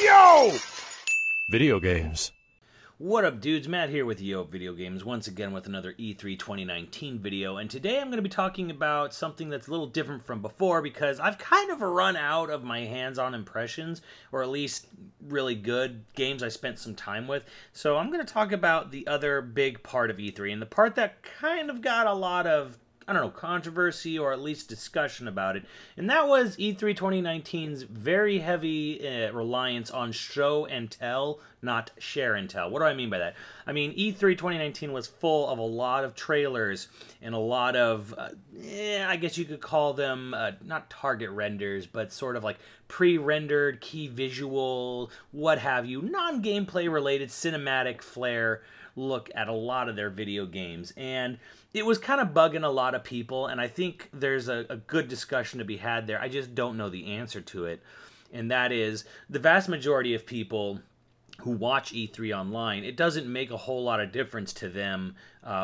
Yo! Video games. What up, dudes? Matt here with YoVideogames, once again with another E3 2019 video, and today I'm going to be talking about something that's a little different from before because I've kind of run out of my hands-on impressions, or at least really good games I spent some time with. So I'm going to talk about the other big part of E3, and the part that kind of got a lot of, I don't know, controversy or at least discussion about it. And that was E3 2019's very heavy reliance on show and tell, not share and tell. What do I mean by that? I mean, E3 2019 was full of a lot of trailers and a lot of, I guess you could call them, not target renders, but sort of like pre-rendered, key visual, what have you, non-gameplay related cinematic flair look at a lot of their video games. And it was kind of bugging a lot of people, and I think there's a good discussion to be had there. I just don't know the answer to it, and that is the vast majority of people who watch E3 online, it doesn't make a whole lot of difference to them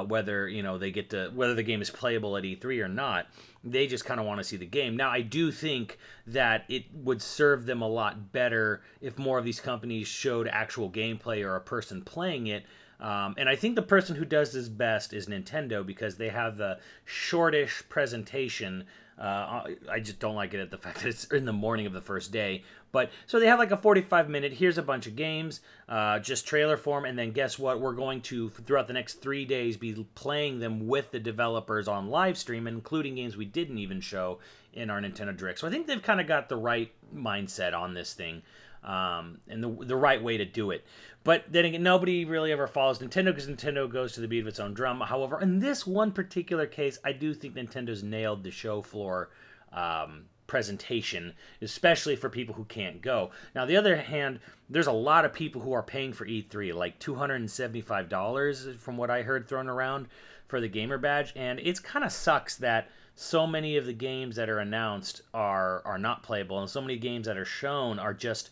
whether whether the game is playable at E3 or not. They just kind of want to see the game. Now, I do think that it would serve them a lot better if more of these companies showed actual gameplay or a person playing it. And I think the person who does this best is Nintendo because they have the shortish presentation. I just don't like it at the fact that it's in the morning of the first day. But so they have like a 45-minute, here's a bunch of games, just trailer form, and then guess what? We're going to, throughout the next 3 days, be playing them with the developers on live stream, including games we didn't even show in our Nintendo Direct. So I think they've kind of got the right mindset on this thing. And the right way to do it. But then again, nobody really ever follows Nintendo because Nintendo goes to the beat of its own drum. However, in this one particular case, I do think Nintendo's nailed the show floor presentation, especially for people who can't go. Now, on the other hand, there's a lot of people who are paying for E3, like $275 from what I heard thrown around for the gamer badge, and it's kind of sucks that so many of the games that are announced are not playable, and so many games that are shown are just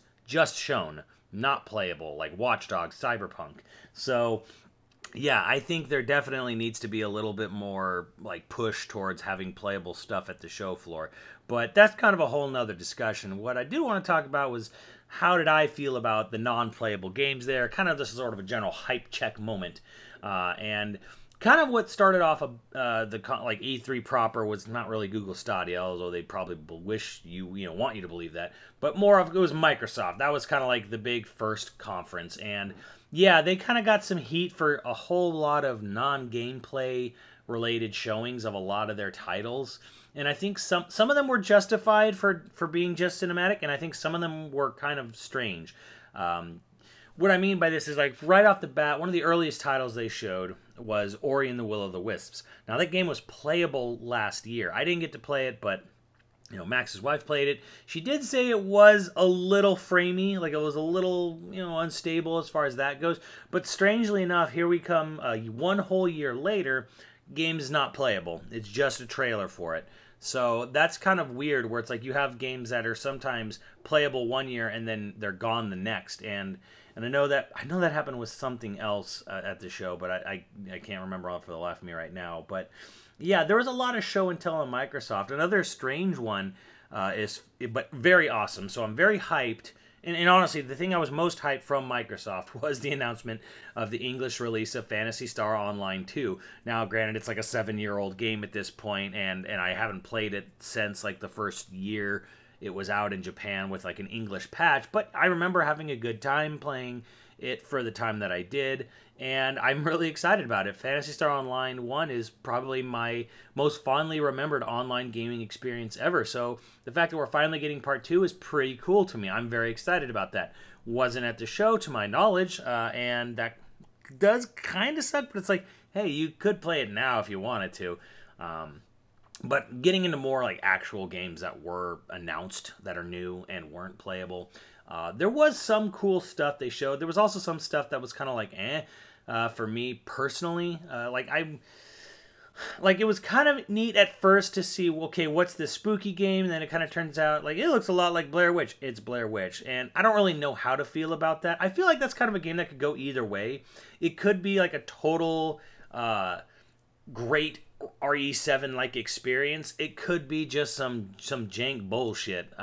shown, not playable, like Watch Dogs, Cyberpunk. So, yeah, I think there definitely needs to be a little bit more like push towards having playable stuff at the show floor. But that's kind of a whole nother discussion. What I do want to talk about was how did I feel about the non-playable games there, kind of just sort of a general hype check moment. And kind of what started off like E3 proper was not really Google Stadia, although they probably wish want you to believe that. But more of it was Microsoft. That was kind of like the big first conference, and yeah, they kind of got some heat for a whole lot of non-gameplay related showings of a lot of their titles. And I think some of them were justified for being just cinematic, and I think some of them were kind of strange. What I mean by this is, like, right off the bat, one of the earliest titles they showed was Ori and the Will of the Wisps. Now, that game was playable last year. I didn't get to play it, but, Max's wife played it. She did say it was a little framey, like it was a little, unstable as far as that goes. But strangely enough, here we come one whole year later, game is not playable. It's just a trailer for it. So that's kind of weird, where it's like you have games that are sometimes playable one year and then they're gone the next. And I know that happened with something else at the show, but I can't remember off for the life of me right now. But yeah, there was a lot of show and tell on Microsoft. Another strange one but very awesome. So I'm very hyped. And honestly, the thing I was most hyped from Microsoft was the announcement of the English release of Phantasy Star Online 2. Now, granted, it's like a 7-year-old game at this point, and I haven't played it since like the first year it was out in Japan with like an English patch, but I remember having a good time playing it for the time that I did, and I'm really excited about it. Phantasy Star Online 1 is probably my most fondly remembered online gaming experience ever, so the fact that we're finally getting part 2 is pretty cool to me. I'm very excited about that. Wasn't at the show, to my knowledge, and that does kind of suck, but it's like, hey, you could play it now if you wanted to. But getting into more like actual games that were announced that are new and weren't playable, there was some cool stuff they showed. There was also some stuff that was kind of like for me personally. Like, it was kind of neat at first to see, okay, what's this spooky game? And then it kind of turns out, like, it looks a lot like Blair Witch. It's Blair Witch. And I don't really know how to feel about that. I feel like that's kind of a game that could go either way. It could be like a total great RE7-like experience. It could be just some jank bullshit.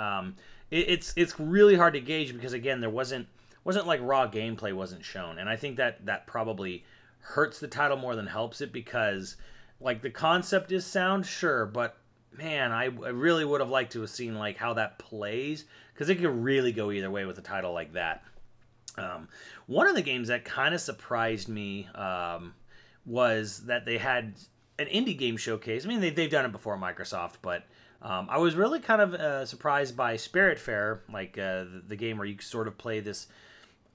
it's really hard to gauge because again there wasn't like raw gameplay wasn't shown, and I think that probably hurts the title more than helps it because like the concept is sound, sure, but man, I really would have liked to have seen like how that plays because it could really go either way with a title like that. One of the games that kind of surprised me was that they had an indie game showcase. I mean, they've done it before, Microsoft, but I was really kind of surprised by Spiritfarer, like the game where you sort of play this,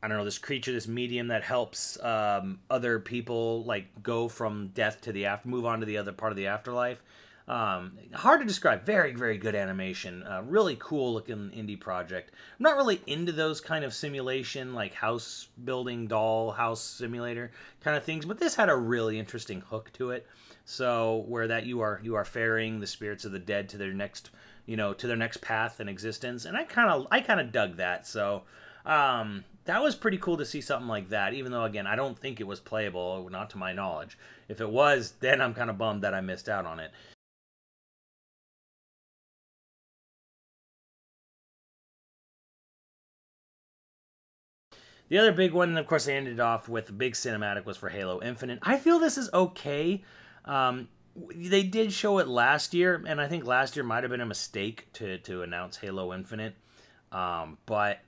I don't know, this creature, this medium that helps other people like go from death to the move on to the other part of the afterlife. Hard to describe. Very, very good animation. Really cool looking indie project. I'm not really into those kind of simulation, like house building, doll house simulator kind of things, but this had a really interesting hook to it. So where that you are ferrying the spirits of the dead to their next, to their next path in existence, and I kind of dug that. So that was pretty cool to see something like that. Even though again, I don't think it was playable, not to my knowledge. If it was, then I'm kind of bummed that I missed out on it. The other big one, and of course they ended off with the big cinematic, was for Halo Infinite. I feel this is okay. They did show it last year, and I think last year might have been a mistake to announce Halo Infinite. But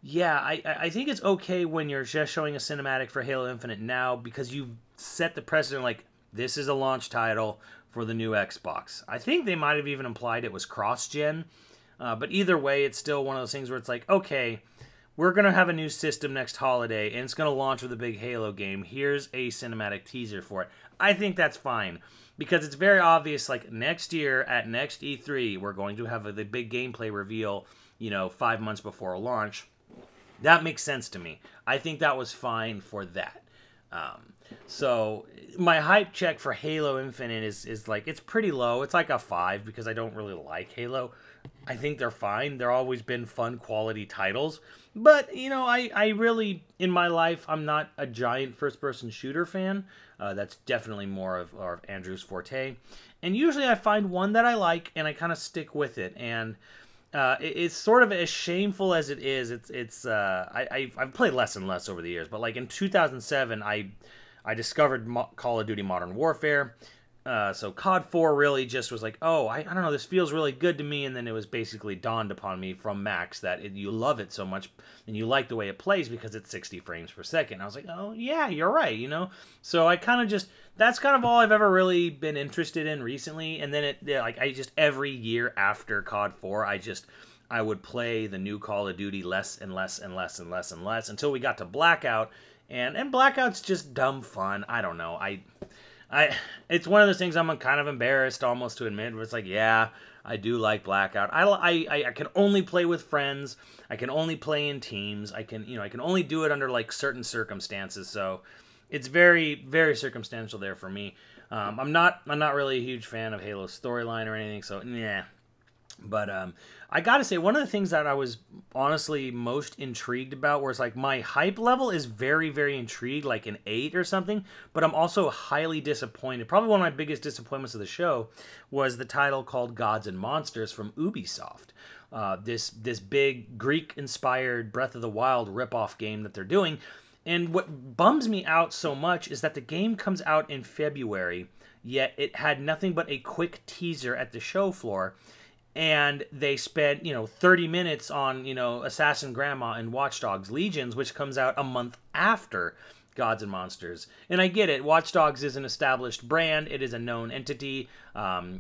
yeah, I think it's okay when you're just showing a cinematic for Halo Infinite now because you've set the precedent, like, this is a launch title for the new Xbox. I think they might have even implied it was cross-gen. But either way, it's still one of those things where it's like, okay, we're going to have a new system next holiday, and it's going to launch with a big Halo game. Here's a cinematic teaser for it. I think that's fine, because it's very obvious, like, next year at next E3, we're going to have the big gameplay reveal, 5 months before launch. That makes sense to me. I think that was fine for that. So my hype check for Halo Infinite is like, it's pretty low. It's like a 5 because I don't really like Halo. I think they're fine. They're always been fun, quality titles. But, I really, in my life, I'm not a giant first-person shooter fan. That's definitely more of Andrew's forte. And usually I find one that I like, and I kind of stick with it. And it's sort of as shameful as it is. I've played less and less over the years. But, like, in 2007, I discovered Call of Duty Modern Warfare. So COD 4 really just was like, oh, I don't know, this feels really good to me, and then it was basically dawned upon me from Max that you love it so much, and you like the way it plays because it's 60 frames per second. I was like, oh, yeah, you're right, So I kind of just, that's kind of all I've ever really been interested in recently, and then every year after COD 4, I would play the new Call of Duty less and less and less and less and less until we got to Blackout, and Blackout's just dumb fun. I don't know, it's one of those things I'm kind of embarrassed almost to admit, where it's like, yeah, I do like Blackout. I can only play with friends. I can only play in teams. I can only do it under like certain circumstances. So it's very, very circumstantial there for me. I'm not really a huge fan of Halo's storyline or anything. So yeah. But I gotta say, one of the things that I was honestly most intrigued about, where it's like my hype level is very, very intrigued, like an 8 or something, but I'm also highly disappointed. Probably one of my biggest disappointments of the show was the title called Gods and Monsters from Ubisoft. This big Greek-inspired Breath of the Wild ripoff game that they're doing. And what bums me out so much is that the game comes out in February, yet it had nothing but a quick teaser at the show floor. And they spent, 30 minutes on, Assassin Grandma and Watch Dogs Legions, which comes out a month after Gods and Monsters. And I get it. Watch Dogs is an established brand. It is a known entity.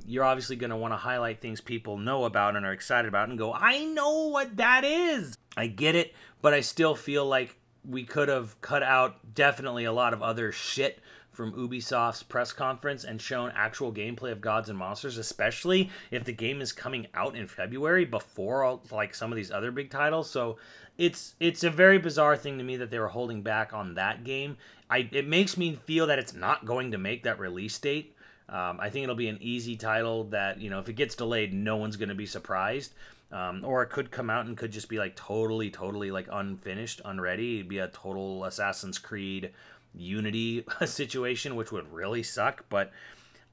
You're obviously going to want to highlight things people know about and are excited about and go, I know what that is. I get it, but I still feel like we could have cut out definitely a lot of other shit from Ubisoft's press conference and shown actual gameplay of Gods and Monsters, especially if the game is coming out in February before like some of these other big titles. So it's a very bizarre thing to me that they were holding back on that game. It makes me feel that it's not going to make that release date. I think it'll be an easy title that, if it gets delayed, no one's going to be surprised. Or it could come out and could just be like totally like unfinished, unready. It'd be a total Assassin's Creed Unity situation, which would really suck, but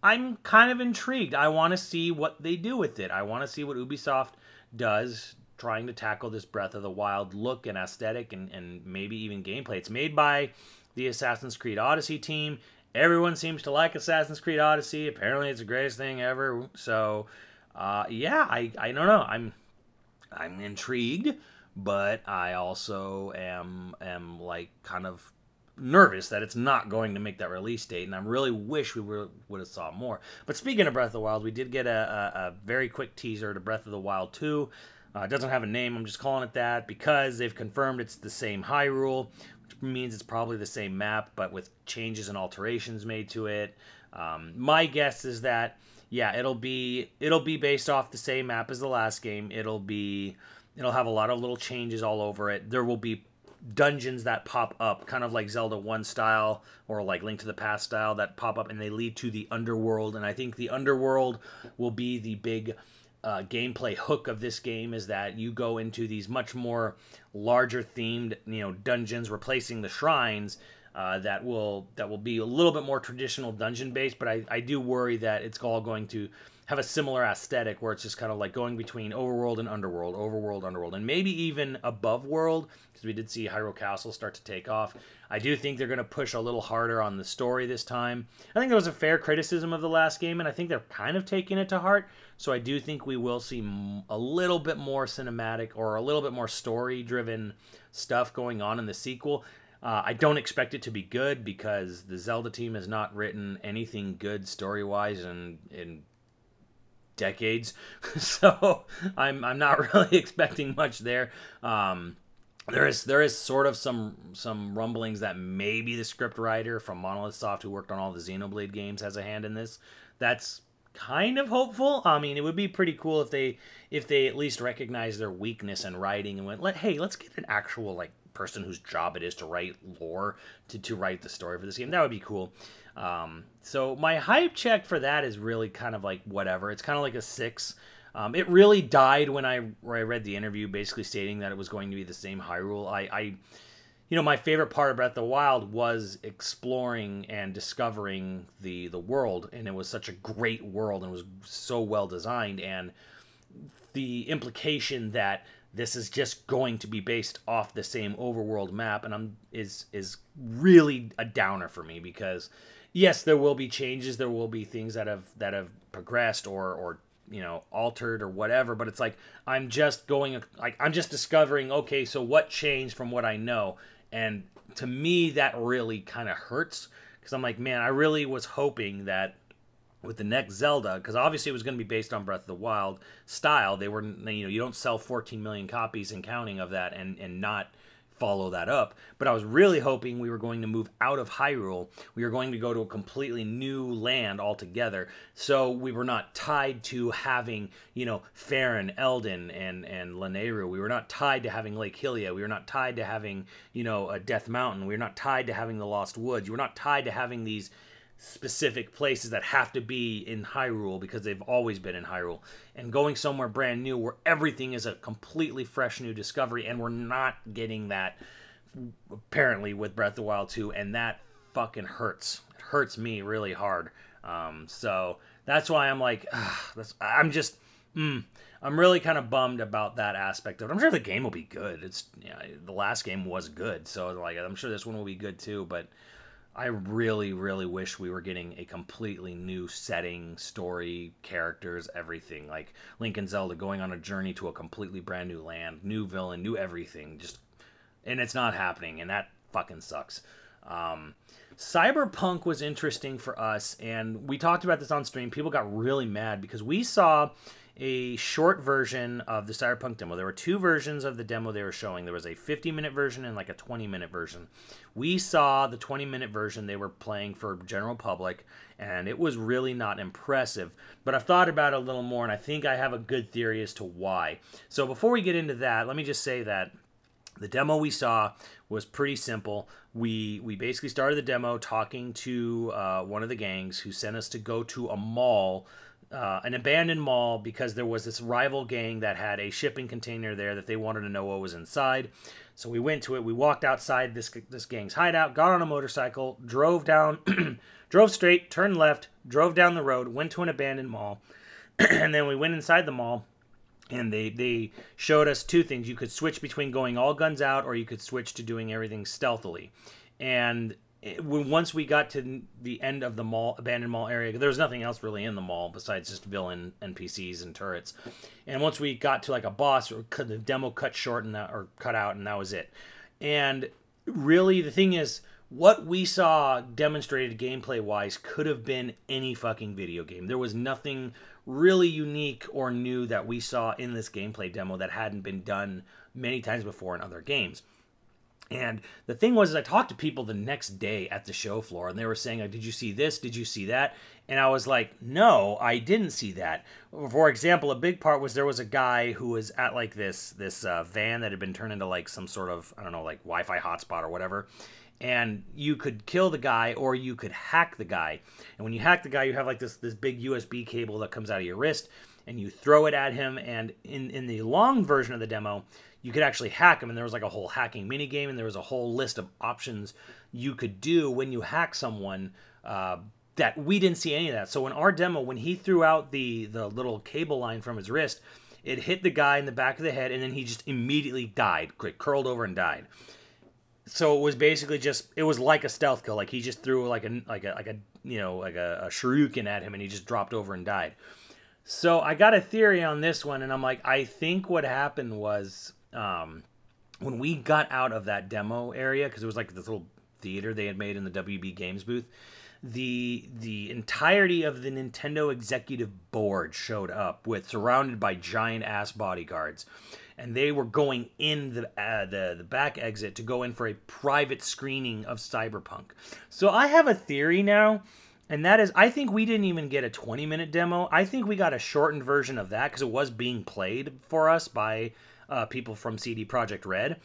I'm kind of intrigued. I want to see what they do with it. I want to see what Ubisoft does trying to tackle this Breath of the Wild look and aesthetic and maybe even gameplay. It's made by the Assassin's Creed Odyssey team. Everyone seems to like Assassin's Creed Odyssey. Apparently, it's the greatest thing ever. So, yeah, I don't know. I'm intrigued, but I also am like kind of nervous that it's not going to make that release date, and I really wish we would have saw more. But speaking of Breath of the Wild, we did get a very quick teaser to Breath of the Wild 2. It doesn't have a name. I'm just calling it that because they've confirmed it's the same Hyrule, which means it's probably the same map, but with changes and alterations made to it. My guess is that, yeah, it'll be based off the same map as the last game. It'll have a lot of little changes all over it. There will be dungeons that pop up, kind of like Zelda 1 style or like Link to the Past style, that pop up and they lead to the underworld. And I think the underworld will be the big gameplay hook of this game, is that you go into these much more larger themed, dungeons, replacing the shrines. That will be a little bit more traditional dungeon based, but I do worry that it's all going to have a similar aesthetic where it's just kind of like going between overworld and underworld, overworld, underworld, and maybe even above world, because we did see Hyrule Castle start to take off. I do think they're going to push a little harder on the story this time. I think there was a fair criticism of the last game, and I think they're kind of taking it to heart. So I do think we will see a little bit more cinematic or a little bit more story-driven stuff going on in the sequel. I don't expect it to be good because the Zelda team has not written anything good story-wise in decades, so I'm not really expecting much there. There is sort of some rumblings that maybe the script writer from Monolith Soft, who worked on all the Xenoblade games, has a hand in this. That's kind of hopeful. I mean, it would be pretty cool if they at least recognized their weakness in writing and went, hey, let's get an actual person whose job it is to write lore to write the story for this game. That would be cool. So my hype check for that is really kind of like whatever. It's kind of like a 6. It really died when I read the interview basically stating that it was going to be the same Hyrule. My favorite part of Breath of the Wild was exploring and discovering the world, and it was such a great world and it was so well designed, and the implication that this is just going to be based off the same overworld map, and is really a downer for me, because yes, there will be changes, there will be things that have progressed or altered or whatever, but it's like I'm just discovering, okay, so what changed from what I know, and to me that really kind of hurts, because I'm like, man, I really was hoping that with the next Zelda, because obviously it was going to be based on Breath of the Wild style. They were, you don't sell 14 million copies and counting of that and not follow that up. But I was really hoping we were going to move out of Hyrule. We were going to go to a completely new land altogether. So we were not tied to having, Faron, Eldin, and Lanayru. We were not tied to having Lake Hylia. We were not tied to having, a Death Mountain. We were not tied to having the Lost Woods. You were not tied to having these specific places that have to be in Hyrule because they've always been in Hyrule, and going somewhere brand new where everything is a completely fresh new discovery, and we're not getting that apparently with Breath of the Wild 2, and that fucking hurts. It hurts me really hard. So that's why I'm like, I'm really kind of bummed about that aspect of it. I'm sure the game will be good. The last game was good, so I'm sure this one will be good too, but I really, really wish we were getting a completely new setting, story, characters, everything. Like Link and Zelda going on a journey to a completely brand new land, new villain, new everything. And it's not happening, and that fucking sucks. Cyberpunk was interesting for us, and we talked about this on stream. People got really mad because we saw a short version of the Cyberpunk demo. There were 2 versions of the demo they were showing. There was a 50-minute version and like a 20-minute version. We saw the 20-minute version they were playing for general public, and it was really not impressive. But I've thought about it a little more, and I think I have a good theory as to why. So before we get into that, let me just say that the demo we saw was pretty simple. We basically started the demo talking to one of the gangs who sent us to go to a mall, an abandoned mall, because there was this rival gang that had a shipping container there that they wanted to know what was inside. So we went to it. We walked outside this gang's hideout, got on a motorcycle, drove down, drove straight, turned left, drove down the road, went to an abandoned mall, and then we went inside the mall. And they showed us two things. You could switch between going all guns out, or you could switch to doing everything stealthily. And once we got to the end of the mall, abandoned mall area, there was nothing else really in the mall besides just villain NPCs and turrets. And once we got to like a boss, the demo cut short and that, or cut out, and that was it. And really, the thing is, what we saw demonstrated gameplay-wise could have been any fucking video game. There was nothing really unique or new that we saw in this gameplay demo that hadn't been done many times before in other games. And the thing was, I talked to people the next day at the show floor, and they were saying, like, did you see this? Did you see that? And I was like, no, I didn't see that. For example, a big part was there was a guy who was at, like, this van that had been turned into, like, some sort of, I don't know, like, Wi-Fi hotspot or whatever. And you could kill the guy, or you could hack the guy. And when you hack the guy, you have, like, this big USB cable that comes out of your wrist, and you throw it at him. And in the long version of the demo, you could actually hack him, and there was like a whole hacking minigame, and there was a whole list of options you could do when you hack someone that we didn't see any of that. So in our demo, when he threw out the little cable line from his wrist, it hit the guy in the back of the head, and then he just immediately died, curled over and died. So it was basically just, it was like a stealth kill. Like he just threw like a shuriken at him, and he just dropped over and died. So I got a theory on this one, and I'm like, I think what happened was, when we got out of that demo area, because it was like this little theater they had made in the WB Games booth, the entirety of the Nintendo executive board showed up, surrounded by giant ass bodyguards, and they were going in the back exit to go in for a private screening of Cyberpunk. So I have a theory now, and that is, I think we didn't even get a 20-minute demo. I think we got a shortened version of that, because it was being played for us by people from CD Projekt Red.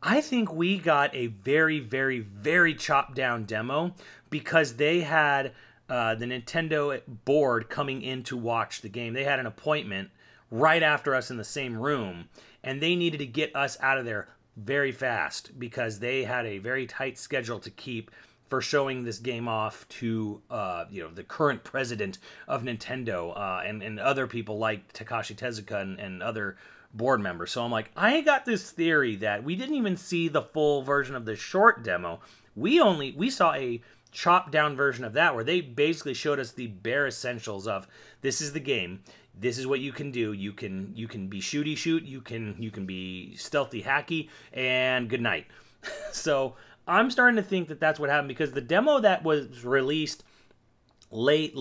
I think we got a very, very, very chopped down demo, because they had the Nintendo board coming in to watch the game. They had an appointment right after us in the same room, and they needed to get us out of there very fast, because they had a very tight schedule to keep for showing this game off to the current president of Nintendo and other people like Takashi Tezuka and other board members. So I'm like, I got this theory that we didn't even see the full version of the short demo. We saw a chopped down version of that, where they basically showed us the bare essentials of, this is the game, this is what you can do. You can be shooty shoot, you can be stealthy hacky, and good night. So I'm starting to think that that's what happened, because the demo that was released late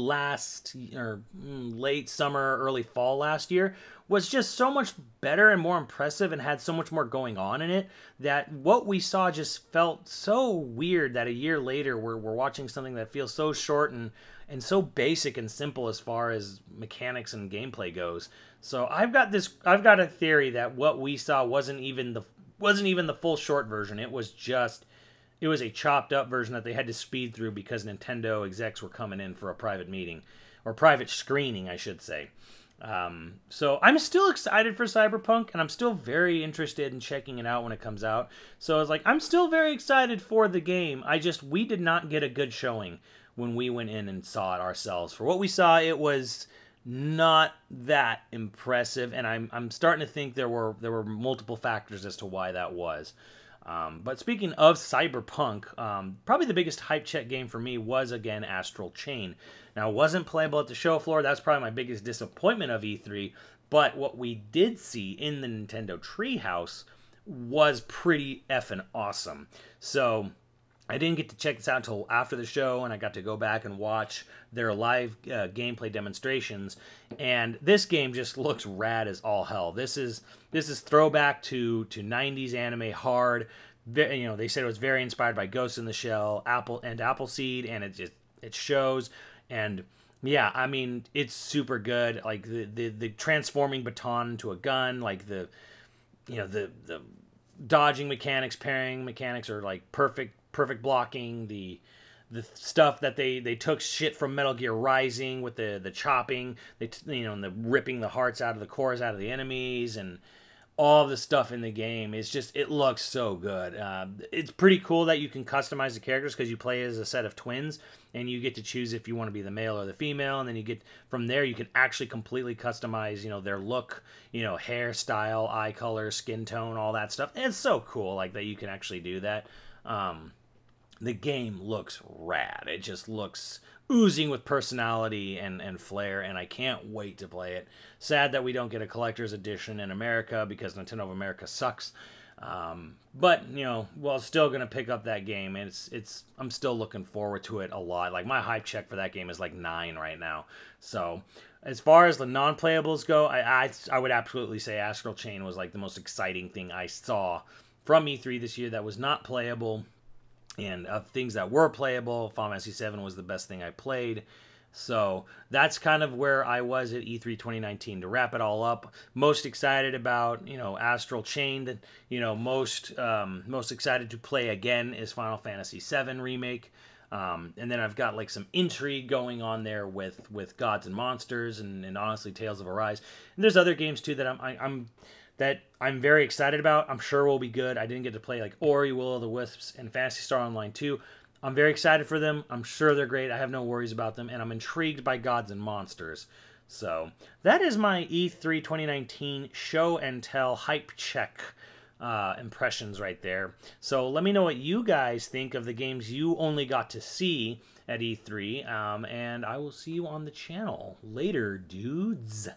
summer, early fall last year was just so much better and more impressive, and had so much more going on in it, that what we saw just felt so weird that a year later we're watching something that feels so short and so basic and simple as far as mechanics and gameplay goes. So I've got a theory that what we saw wasn't even the full short version. It was a chopped up version that they had to speed through, because Nintendo execs were coming in for a private meeting, or private screening, I should say. So I'm still excited for Cyberpunk, and I'm still very interested in checking it out when it comes out. So it's like, I'm still very excited for the game. We did not get a good showing when we went in and saw it ourselves. For what we saw, it was not that impressive, and I'm starting to think there were multiple factors as to why that was. But speaking of Cyberpunk, probably the biggest hype check game for me was, again, Astral Chain. Now, it wasn't playable at the show floor. That's probably my biggest disappointment of E3. But what we did see in the Nintendo Treehouse was pretty effing awesome. So I didn't get to check this out until after the show, and I got to go back and watch their live gameplay demonstrations. And this game just looks rad as all hell. This is throwback to 90s anime hard. They said it was very inspired by Ghost in the Shell, Appleseed, and it shows. And yeah, I mean, it's super good. Like the transforming baton into a gun, like the dodging mechanics, parrying mechanics are like perfect blocking. The stuff that they took shit from Metal Gear Rising with the chopping, and the ripping the hearts out of the cores out of the enemies, and all the stuff in the game. It's just, it looks so good. It's pretty cool that you can customize the characters because you play as a set of twins and you get to choose if you want to be the male or the female, and then you get, from there you can actually completely customize, you know, their look, you know, hairstyle, eye color, skin tone, all that stuff. And it's so cool like that you can actually do that. The game looks rad. It just looks oozing with personality and flair, and I can't wait to play it. Sad that we don't get a collector's edition in America because Nintendo of America sucks. But, you know, well, still going to pick up that game, and I'm still looking forward to it a lot. Like, my hype check for that game is like 9 right now. So, as far as the non-playables go, I would absolutely say Astral Chain was like the most exciting thing I saw from E3 this year that was not playable. And of things that were playable, Final Fantasy VII was the best thing I played. So that's kind of where I was at E3 2019. To wrap it all up, most excited about, you know, Astral Chain. That, you know, most excited to play again is Final Fantasy VII Remake. And then I've got like some intrigue going on there with Gods and Monsters and honestly Tales of Arise. And there's other games too that I'm very excited about. I'm sure will be good. I didn't get to play like Ori, Will of the Wisps, and Phantasy Star Online 2. I'm very excited for them. I'm sure they're great. I have no worries about them, and I'm intrigued by Gods and Monsters. So that is my E3 2019 show and tell hype check impressions right there. So let me know what you guys think of the games you only got to see at E3, and I will see you on the channel later, dudes.